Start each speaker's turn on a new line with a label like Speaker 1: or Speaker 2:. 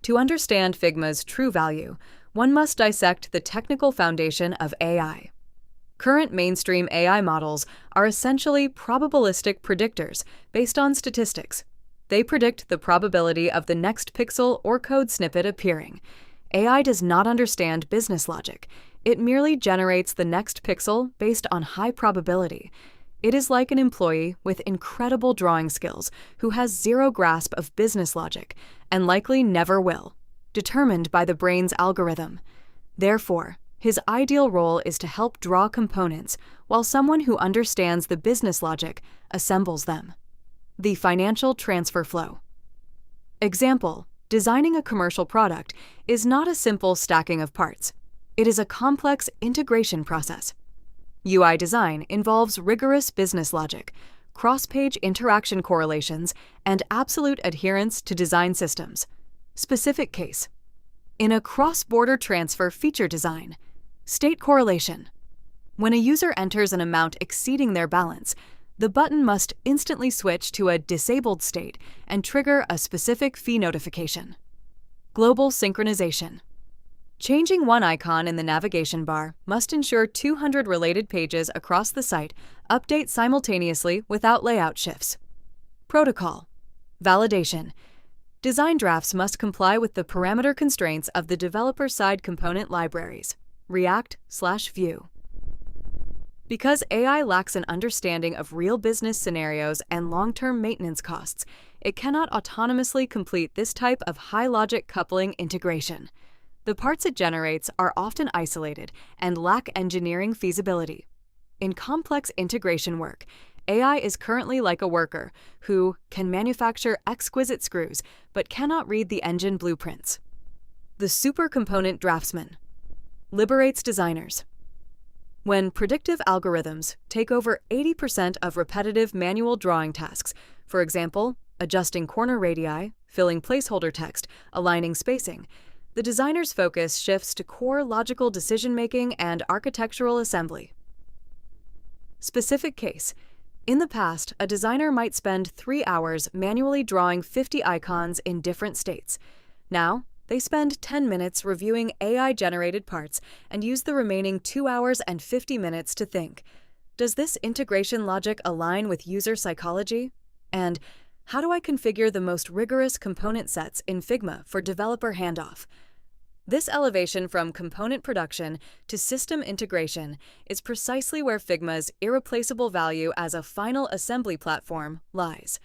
Speaker 1: To understand Figma's true value, one must dissect the technical foundation of AI. Current mainstream AI models are essentially probabilistic predictors based on statistics. They predict the probability of the next pixel or code snippet appearing. AI does not understand business logic. It merely generates the next pixel based on high probability. It is like an employee with incredible drawing skills who has zero grasp of business logic and likely never will, determined by the brain's algorithm. Therefore, his ideal role is to help draw components while someone who understands the business logic assembles them. The financial transfer flow. Example: designing a commercial product is not a simple stacking of parts. It is a complex integration process. UI design involves rigorous business logic, cross-page interaction correlations, and absolute adherence to design systems. Specific case: in a cross-border transfer feature design, state correlation. When a user enters an amount exceeding their balance, the button must instantly switch to a disabled state and trigger a specific fee notification. Global synchronization. Changing one icon in the navigation bar must ensure 200 related pages across the site update simultaneously without layout shifts. Protocol. Validation. Design drafts must comply with the parameter constraints of the developer-side component libraries, React/Vue. Because AI lacks an understanding of real business scenarios and long-term maintenance costs, it cannot autonomously complete this type of high-logic coupling integration. The parts it generates are often isolated and lack engineering feasibility. In complex integration work, AI is currently like a worker who can manufacture exquisite screws but cannot read the engine blueprints. The supercomponent draftsman liberates designers. When predictive algorithms take over 80% of repetitive manual drawing tasks, for example, adjusting corner radii, filling placeholder text, aligning spacing, the designer's focus shifts to core logical decision-making and architectural assembly. Specific case: in the past, a designer might spend 3 hours manually drawing 50 icons in different states. Now, they spend 10 minutes reviewing AI-generated parts and use the remaining 2 hours and 50 minutes to think. Does this integration logic align with user psychology? And how do I configure the most rigorous component sets in Figma for developer handoff? This elevation from component production to system integration is precisely where Figma's irreplaceable value as a final assembly platform lies.